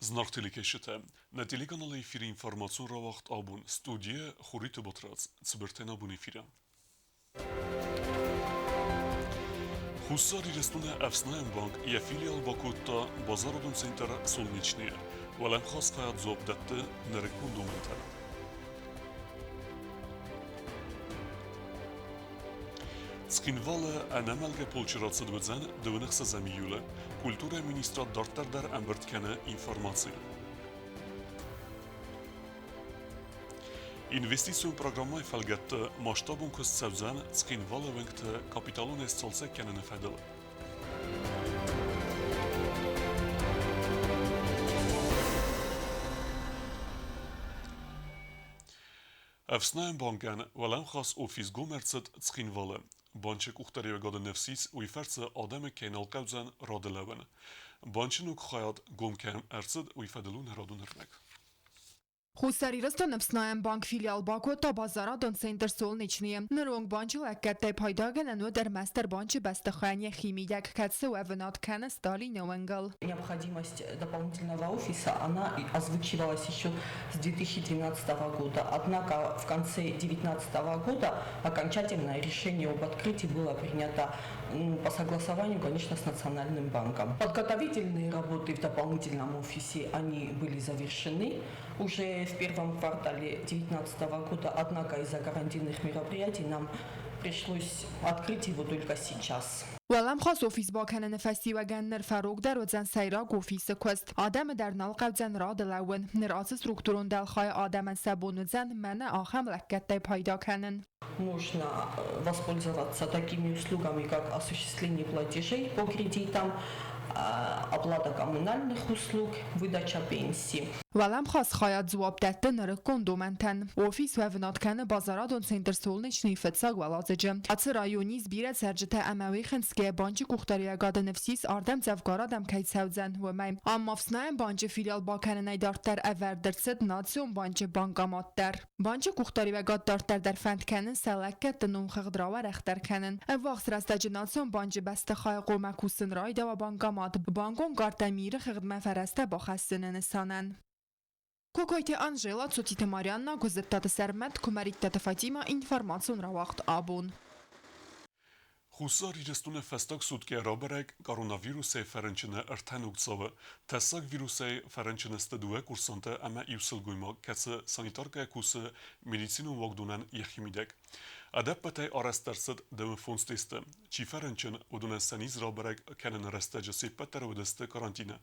Զնարթիլիկեշտը նետիլիկանալի ֆիրի ինֆորմացիոն ռավախտ աբուն ստուդիա խուրիտը բոտրած ծբրտեն աբունի ֆիրա Խուսար իրստունը əfsnayan bank je filial Bakut'ta Bazar Odun Center Solnichniye Valem xas hayat zobdette nerekun domentel. Цхинвалы әнәмәлгә полчырасы двәзән дөвенекса замиюле культура министра дарттардар әмберткәне информация. Инвестицион программай фәлгәтте масштабун көз сәвзән Цхинвалы венгте капиталун эсталса кәнене фәдел. Əfsnayan bankan Valem xas ofis gomerцет Цхинвалы Банчик ухтарıyor gadı nefsis uyferse adamı kenal kavzan radeleven. Bançın uk hayat gomkem ersid uyfedelun heradun hırmek. Խուսարիրստը նպսնայեն բանկ ֆիլիալ Բաքոտա բազարադոն սենտր Սոլնիչնիը նրոնգ բանջը լակկատե փայդագեն անու դեր մաստер բանջը բաստախանյե խիմիդակ կացը ուևնատ քանը Сталин Овенгал. Необходимость дополнительного офиса, она озвучивалась еще с 2012 года. Однако в конце 2019 года окончательное решение об открытии было принято по согласованию, конечно, с Национальным банком. Подготовительные работы в дополнительном офисе, они были завершены уже в первом квартале 2019 года, однако из-за карантинных мероприятий нам пришлось открыть его только сейчас. Valem xas ofis bakene nefesi ve genler ferok der ve zen seyrak ofisi kust. Adem der nalqav zen radelawen. Nirası strukturun delxay ademen sebonu zen mene aham lekkette payda kenen. Можно воспользоваться такими услугами, как осуществление платежей по кредитам, оплата коммунальных услуг, выдача пенсий. Valem xas xayat zuab dette nırıkkon domenten. Ofis ve vnatken bazaradon senter solniçni fetsag valazıcı. Atı rayoni zbire sercete emevi xinske bancı kuxtariya gadı nefsis ardem zevgaradem kayt sevzen ve meyim. Ammafsnayen bancı filial bakene neydartlar everdirsid nasyon bancı bankamat der. Bancı kuxtariya gaddardar der fendkenin selekket num xıqdrava rəxtərkenin. Evvaxt rəstəcə nasyon bancı bəstə xay qoməkusin rayda ve bankamat. Bankon qartamiri xıqdmə fərəstə baxəssinin sanen. Kokoyte Anjela, Tsotite Marianna, Gozettata Sermet, Kumarittata Fatima, Information Ravakt Abun. Խուսար իրստունը ֆեստակ սուտկե ռաբերեկ կորոնավիրուսի ֆերենչինը ըրթանուկցովը տեսակ վիրուսի ֆերենչինը ստդուե կուրսանտը ամա իուսլ գույմակ կացը սանիտարկայ կուսը մեդիցինուն վոգդունան եխիմիդեք Adaptei arrestersed de un fonstiste, ci ferenčen odune seniz raberek kenen arresteđe si peter odeste karantine.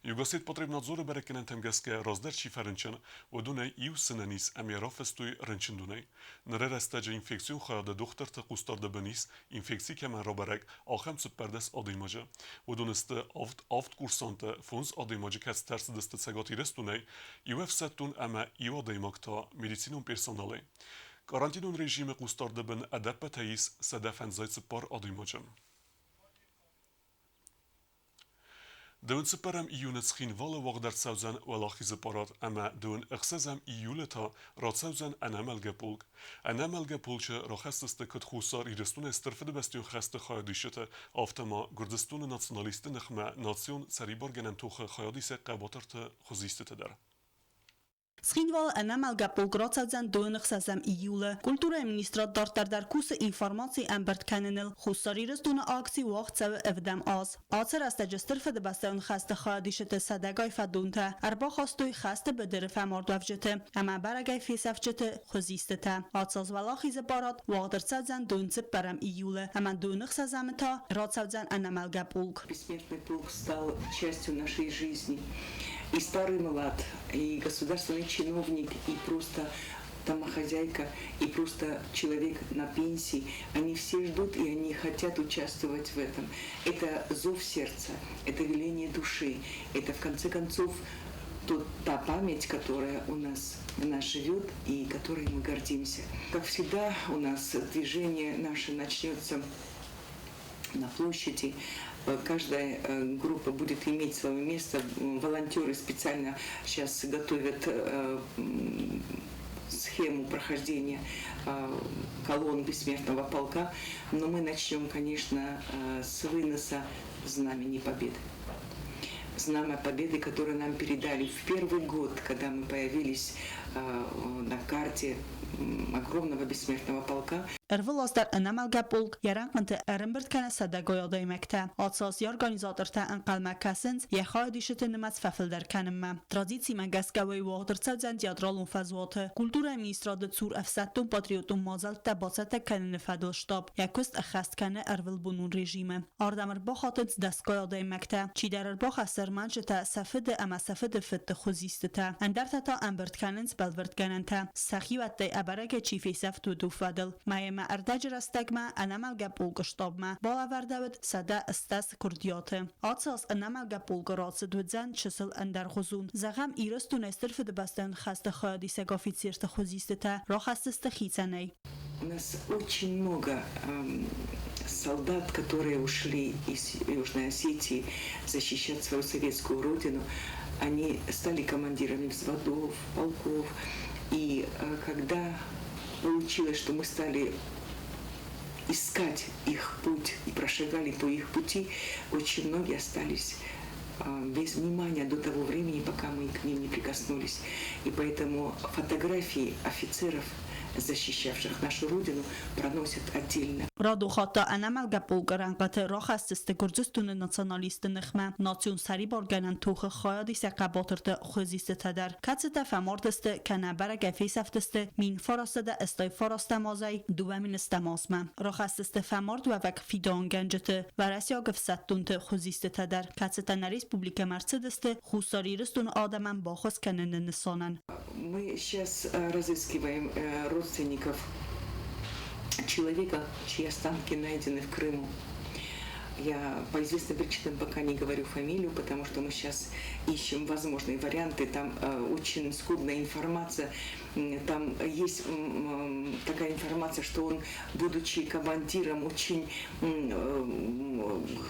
Jugosit potreb nadzoru berekenen temgeske razder ci ferenčen odune iu senenis emi rafestuj renčendunej. Nere arresteđe infekcion xayade doxter te qustar de benis, infekci kemen raberek axem süperdes adıymaca. Oduneste aft kursante fons adıymaca kets ters deste cegati restunej, iu efsettun eme iu adıymakta medicinun personalej. Karantinun rejimi qustardı bin edep teyis sedefen zaytsıpar adıymacan. Dön sıparem iyunet skhin vala vaqdar savzan valaxi zıparat ama dön ıxsazam iyuleta rat savzan anamelge pulk. Anamelge pulçe raxastiste kıt xusar irestun estirfide bestiyun xaste xayadişete aftama Gürdistanı nasyonalisti nıxma nasyon seribar genen toxe xayadise qabatarte xuzistete der. Սխինվալ անամալգապոլ գրոցածան դոյնխսազամ իյուլը, կուլտուրա մինիստրատ դարտարդար կուսը ինվորմացի ամբերտ կանենել, խուսարիրս դունը ակցի ուաղցավը էվդամ ազ։ Ացր աստաջստր ֆեդը բաստայուն խաստը խայադիշետը սադագայ ֆադունթը, արբա խաստույ խաստը բդերը ֆամորդավջետը, ամա բարագայ ֆեսավջետը խոզիստը, ացած վալախիզը բարատ ուաղդրծածան դոյնցը պարամ իյուլը, ամա դոյնխսազամը թա ռոցածան անամալգապոլք։ Бессмертный полк стал частью нашей жизни. И старый млад, и государственный чиновник, и просто домохозяйка, и просто человек на пенсии, они все ждут и они хотят участвовать в этом. Это зов сердца, это веление души, это в конце концов та память, которая у нас живет и которой мы гордимся. Как всегда, у нас движение наше начнется на площади. Каждая группа будет иметь свое место. Волонтеры специально сейчас готовят схему прохождения колонн бессмертного полка. Но мы начнем, конечно, с выноса знамени победы. знамя победы, которое нам передали в первый год, когда мы появились на карте огромного бессмертного полка. Ervilazlar Anamalga polk yaranqante Erinbert kana sadagoyada emekte. Atsas organizatorta anqalmakasins yexadishte nimats fafildar kanimma. Tradizi mangaskaway wagdrtsa teatralun fazwate. Kultura ministrade zur afsatum patriotum mazalta basata kanine fadostab. Yakust akhast kana Ervil bunun rejime. Ardamir bakhatens dastgoyada emekte. Chi der bach asermanjta safide ama safide fit khuzistata. Andarta Erinbert kanins belvert kananta. Sakhiwatte abarake chifi saftu dufadel. Mayema اردج رستگما انمال گپول گشتابما بالا ورداود صدا استاس کردیاته آتساس انمال گپول گراتس دوزن چسل اندر خزون زغم ایرستون استرف دبستن خست خادی سگافیتسیرت خوزیسته را خستست خیتنی. У нас очень много солдат, которые ушли из Южной Осетии защищать свою советскую родину. Они стали командирами взводов, полков. И когда получилось, что мы стали искать их путь и прошагали по их пути, очень многие остались без внимания до того времени, пока мы к ним не прикоснулись. И поэтому фотографии офицеров, защищавших нашу родину, проносят отдельно. رادو خاطا انمال گپول گرانقت را خستست گرجستون ناسیونالیست نخمه ناسیون سری بارگنن توخ خایدی سقباترت خوزیسته در کتسته فماردسته کنه برگه فیسفتسته مین فراسته استای فراسته مازای دوامین استماسمه را خستست فمارد و وک فیدان گنجته و رسیا گفستونت خوزیسته در کتسته نریسپوبلیک مرسدسته خوستاری رستون آدمن باخوز کنن نسانن. Мы сейчас разыскиваем родственников человека, чьи останки найдены в Крыму. Я по известным причинам пока не говорю фамилию, потому что мы сейчас ищем возможные варианты. Там очень скудная информация. Там есть такая информация, что он, будучи командиром, очень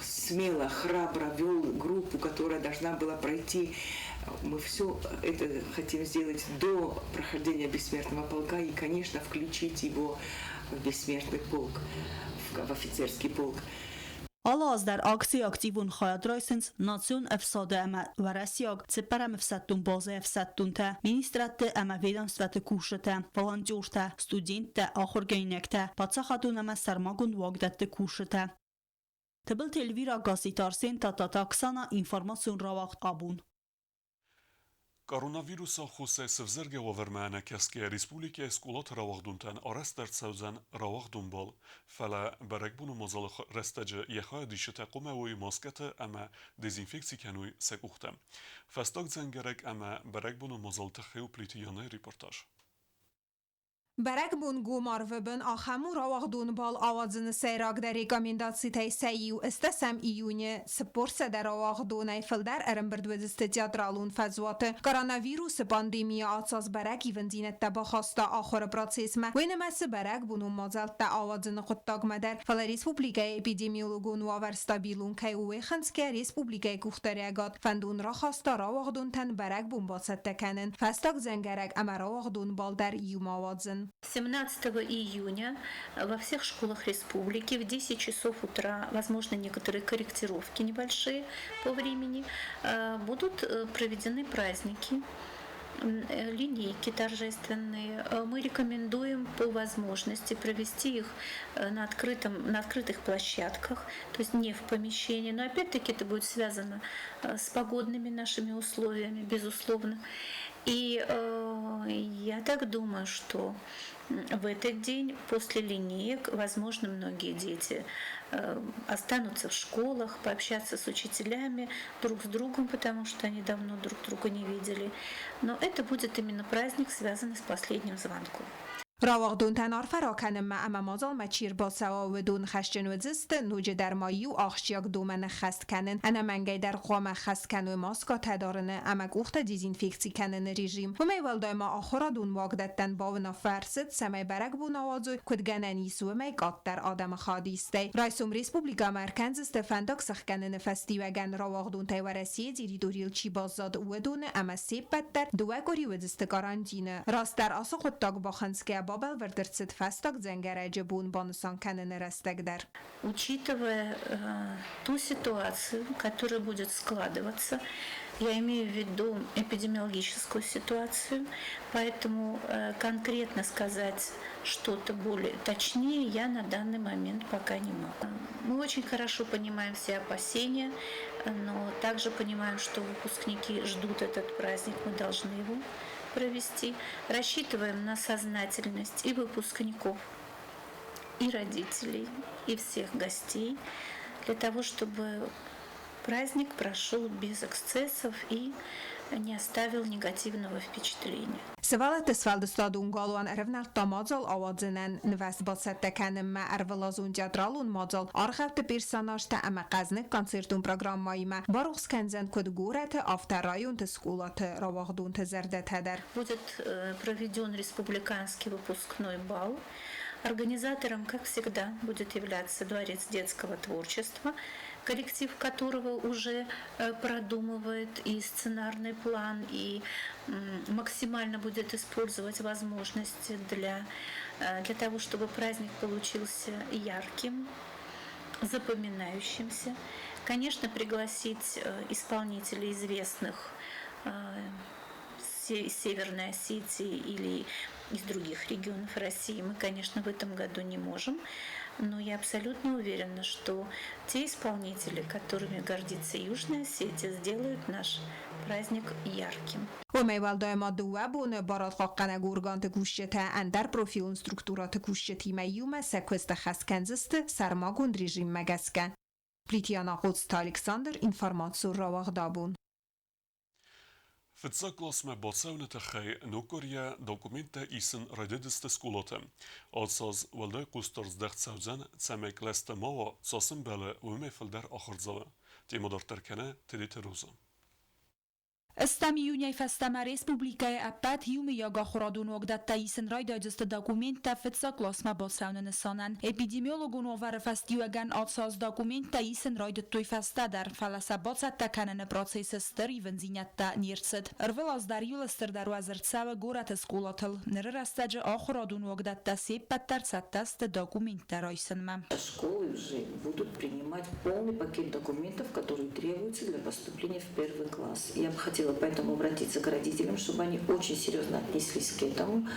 смело, храбро вел группу, которая должна была пройти. Мы все это хотим сделать до прохождения бессмертного полка и, конечно, включить его в бессмертный полк, в офицерский полк. آلاز در آکسی اکتیون خواهد رایسنس ناسیون افساده اما و رسیاگ سپرم افسادتون بازه افسادتون تا مینیسترات اما ویدانستوات کوشته والانجورته ستودینت تا آخر گینکته پاتسا خاتون اما سرماگون واگدت کوشته تبل تلویرا گاسیتارسین تا تاکسانا اینفورماسیون را وقت آبون. Կորոնավիրուսը խուսե սվզերգե օվերմանը կեսկե ռիսպուլիկե սկուլոտ հրավաղդունտան արեստեր ծավզան հրավաղդուն բալ ֆալա բարեկբունու մոզալը ռեստաջը եխայ դիշտե կոմեոյի մոսկետը ամա դեզինֆեկցիքանույ սեկուխտը ֆաստոկ ձանգերեք ամա բարեկբունու մոզալ թխեու պլիտիյանը ռիպորտաժ Berek bun gumar vibin axamu ravagdun bal avazını seyrak der rekomendacji tej sejiu istesem iyuni sporse der ravagdun eyfilder Erinberdwediste teatralun fezwatı koronavirus pandemiya atsaz berek ivenzinette baxasta axır prosesme venemesi berek bunun mazeltte avazını xuttagmeder fala Respublikaya epidemiologun vaver stabilun kayuwe xinske Respublikaya kuxtaregat fendun raxasta ravagdun ten berek bun basettekenin festak zengerek ama ravagdun bal der iyum avazın 17 июня во всех школах республики в 10 часов утра, возможно, некоторые корректировки небольшие по времени, будут проведены праздники, линейки торжественные. Мы рекомендуем по возможности провести их на открытых площадках, то есть не в помещении, но опять-таки это будет связано с погодными нашими условиями, безусловно. И я так думаю, что в этот день после линеек, возможно, многие дети останутся в школах, пообщаться с учителями, друг с другом, потому что они давно друг друга не видели. Но это будет именно праздник, связанный с последним звонком. Ravagdun tenar ferakenim ama mazal meçir basawa wedun xeşcin wedzist nuce dermayi u axşiyak domen xestkenin ana mengey der qama xestken u maska tedarine ama uxta dezinfeksi kenin rejim و میوال دایما آخرا دون واقدتن باونا فرست سمی برگ بو نوازو کدگنن یسو می قط در آدم خادیسته رئیسوم ریسپوبلیکا مرکنز استفنداک سخکنن فستیوگن راواغدون تیورسی زیری دوریل چی بازاد ودون اما سیب بدتر دوگوری ودست گارانتینه راست در آسو خودتاک باخنسکه Бабел вердерцит фесток дзенгереджи бун бонусан кенен рестегдер. Учитывая ту ситуацию, которая будет складываться, я имею в виду эпидемиологическую ситуацию, поэтому конкретно сказать что-то более точнее я на данный момент пока не могу. Мы очень хорошо понимаем все опасения, но также понимаем, что выпускники ждут этот праздник, мы должны его провести. Рассчитываем на сознательность и выпускников, и родителей, и всех гостей, для того, чтобы праздник прошел без эксцессов и не оставил негативного впечатления. Севалет свалдостадун галуан ревнал тамазал авадзенен нвесбасеттекенем ма арвалазун джадралун мазал архавт персонажта ама казник концертун программайма барухс кензен кодгурет авторайун тескулат равахдун тезердет хедер. Будет проведен республиканский выпускной бал. Организатором, как всегда, будет являться Дворец детского творчества, коллектив которого уже продумывает и сценарный план, и максимально будет использовать возможности для того, чтобы праздник получился ярким, запоминающимся. Конечно, пригласить исполнителей известных из Северной Осетии или из других регионов России мы, конечно, в этом году не можем, но я абсолютно уверена, что те исполнители, которыми гордится Южная Осетия, сделают наш праздник ярким. وميوال دائما دوابون بارات قاقنا گورگانت گوشته اندر پروفیلون سترکتورات گوشتی میوم سکوست خسکنزست سرماگون رژیم مگسکن. پلیتیانا قدست الکساندر اینفارماتسور راوغ دابون. Фицаклас ме бацевнете хей нокория документе исен райдедесте скулоте. Отсаз валдай кустарз дехцавзен цемек лесте мава цасым беле вмефелдер ахырзаве. Тимодар теркене тедите роза. استمیونی فستم ریسپوبلیکای اپت یومی یاگا خورادون وقت تایسن رای داجست داکومنت تفتسا کلاسما باسون نسانن اپیدمیولوگون وفر فستیوگن آتساز داکومنت تایسن رای دتوی فستا در فلسا باست تکنن پروسیس استری ونزینت تا نیرسد ارول از دریول استر در وزرتسا گورت اسکولاتل نر رستج آخورادون وقت تسیب پتر ستست داکومنت رایسن مم. Школы уже будут принимать полный пакет документов, которые требуются для поступления в первый класс. Я бы хотела поэтому обратиться к родителям, чтобы они очень серьезно отнеслись к этому.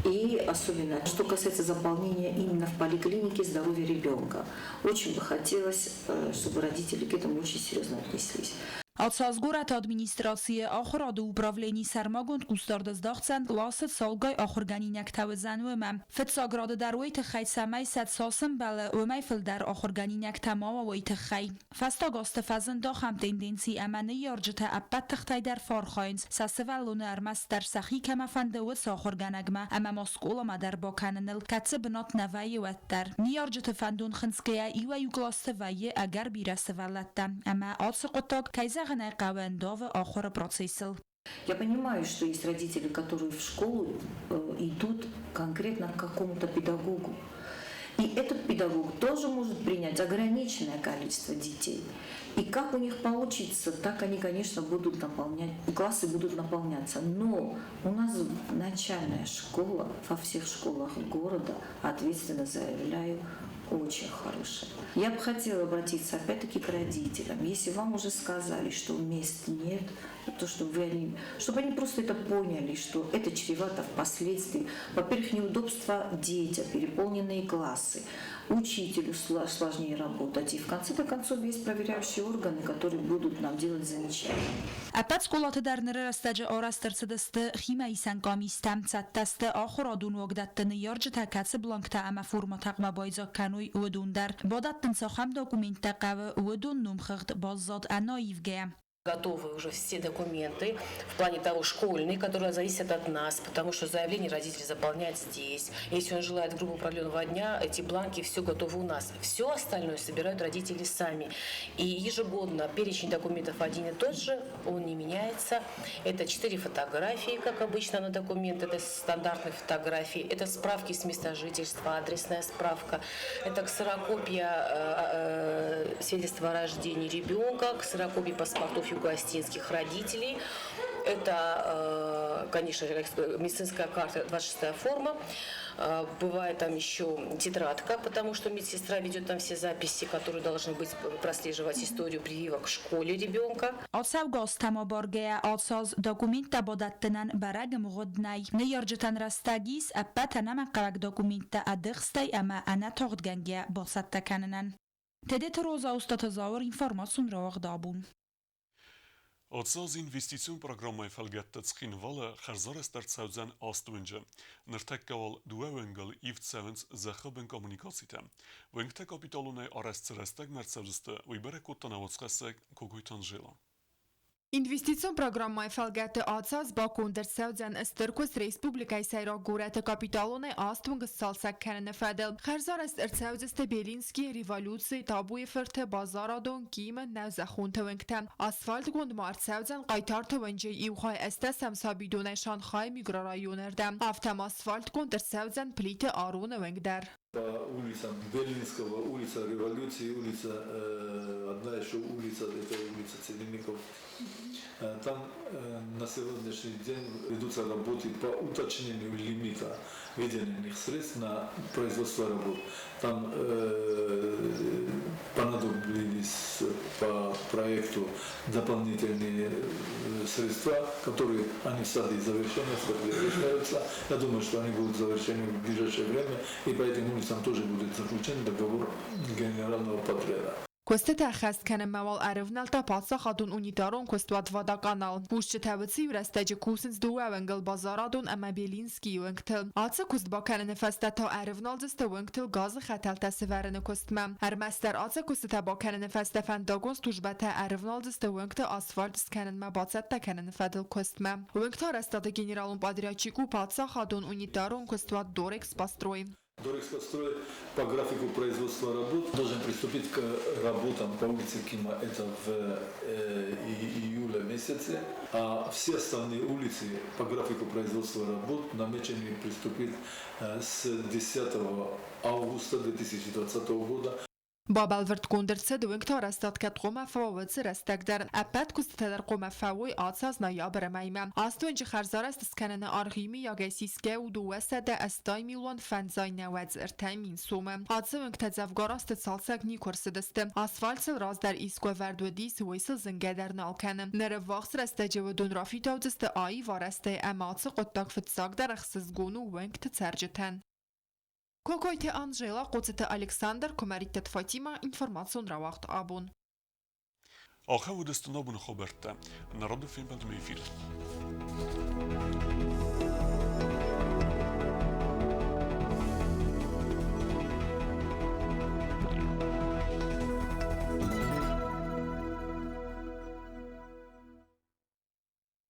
И особенно, что касается заполнения именно в поликлинике здоровья ребенка. Очень бы хотелось, чтобы родители к этому очень серьезно отнеслись. Ացազգորատ ադմինիստրացիե ախորադը ուպրավլենի սարմագոնդ կուստարդզդաղցան լասët սալգայ ախորգանինակ թավզանուեմ եմ։ Ֆծագրադը դարույթը խայցամայ սատ սասն բալը ոմայ ֆլդար ախորգանինակ թամավա ոյթը խայ։ Ֆաստագոստը ֆազնդող համ տենդենցի əməni yarcıta əppət tıxtaydar farxayınc sasıvəllunu ərməstər səxi kəməfəndəvət ախորգանագմա əməm ասկոլama դար բոքաննıl կացı բնot nəvəyi vəttər։ Niyarcıta fəndun xınskəyə իվա յուգլաստı վայե əgər birəsi vələtdə əmə atsı qotaq kayza Я понимаю, что есть родители, которые в школу идут конкретно к какому-то педагогу. И этот педагог тоже может принять ограниченное количество детей. И как у них получится, так они, конечно, будут наполнять, классы будут наполняться. Но у нас начальная школа во всех школах города, ответственно заявляю, очень хорошая. Я бы хотела обратиться опять-таки к родителям. Если вам уже сказали, что мест нет, то чтобы они просто это поняли, что это чревато впоследствии. Во-первых, неудобства детям, переполненные классы, учителю сложнее работать. И в конце концов есть проверяющие органы, которые будут нам делать замечания. Əpət skolatı dərnərə rəstəcə arastırcıdəstə ximə isən qamistəm çətdəstə axıradun vəqdətdəni yarcı təkəsi blankta əmə forma təqmə baycaq kənuy övdun dər. Badəttən saxəm dokumentə qəvə övdun numxıqd bazzad ənayivgəyəm. Готовы уже все документы в плане того школьные, которые зависят от нас, потому что заявление родители заполняют здесь. Если он желает группу продленного дня, эти бланки все готовы у нас. Все остальное собирают родители сами. И ежегодно перечень документов один и тот же, он не меняется. Это 4 фотографии, как обычно на документ, это стандартные фотографии, это справки с места жительства, адресная справка, это ксерокопия свидетельства о рождении ребенка, ксерокопия паспортов гостинских родителей. Это, конечно, медицинская карта, 26-я форма. Бывает там еще тетрадка, потому что медсестра ведет там все записи, которые должны быть, прослеживать историю прививок в школе ребенка. Ացավգոս թամաբորգեա ացած դոկումենտա բոդատտնան բարագ մղոդնայ նեյրջտան ռաստագիս ապատանամա կարակ դոկումենտա ադղստայ ամա անաթողդ գանգյա բոսատտականնան Տեդեթ ռոզա ուստատազավոր ինֆորմացիոն ռողդաբուն Odsaz investisiyon programı felgette tskinvalı xerzarest der tsavzen astwince. Nırtekkaval duevengel ivtsevens zahıbın komunikasite. Vengte kapitalune arest restek mertsevziste vibere kuttanavotskesek koguytan jela. Investitsiyon programmay felgette atsaz bakun der sevzen Stırkus Respublikay Sayrak Gurete kapitalone astwing salsak kenene fedel. Xerzarest ertsevziste Belinski revolütsi tabuy fırte bazaradon kime nevzakhunte vengte. Asfalt gund martsevzen qaytarte vence ivxay estesem sabidone Şanxay mikrorayonerde. Avtem asfalt gund der sevzen plite arune vengder. По улицам Белинского, улица Революции, улица, одна еще улица, это улица Целинников. Там на сегодняшний день ведутся работы по уточнению лимита выделенных средств на производство работ. Там понадобились по проекту дополнительные средства, которые они в стадии завершения завершаются. Я думаю, что они будут завершены в ближайшее время, и по этим улицам тоже будет заключен договор генерального подряда. Костета خست کنه موال عرفنال تا پاسا خاتون اونیتارون کستوات وادا کانال. بوشت تابتسی ورستاج کوسنز دو ونگل بازارادون اما بیلینسکی ونگتل. آتسا کست با کنه نفسته تا عرفنال زست ونگتل گاز خطل تسورن کستمم. هر مستر آتسا کستا با کنه نفسته فنداگونز توجبت عرفنال زست ونگتل آسفالت سکنن ما باتست تا کنه نفدل کستمم. ونگتا رستاد گنرالون پادریاچیکو پاسا خاتون اونیتارون کستوات дорекс построи. Дорекс построй по графику производства работ должен приступить к работам по улице Кима, это в июле месяце, а все остальные улицы по графику производства работ намечены приступить с 10 августа 2020 года. بابل ورد کندرسه دوینگ تا رستاد کت قوم فواوت رستگ در اپت کست در قوم فوای آتساز نایابر میمم آستو انج خرزار است سکنن آرخیمی یا گسیسکه و دوسته ده استای میلون فنزای نوز ارتای سومم آتسو انگ تزفگار است سالسک نی کرسدسته آسفالت راز در ایسکو ورد و دیس ویسل زنگه در نالکنم نره وقت رسته جو دون رافی تاودست آی وارسته اماتس قطاق فتساق در اخسزگونو وینگ تسرجتن Kokojte Anžela, Kocete Aleksandar, Komaritet Fatima, informacion rawakt abun. Acha udestnobun Hoberte, Narodu film Badmefil.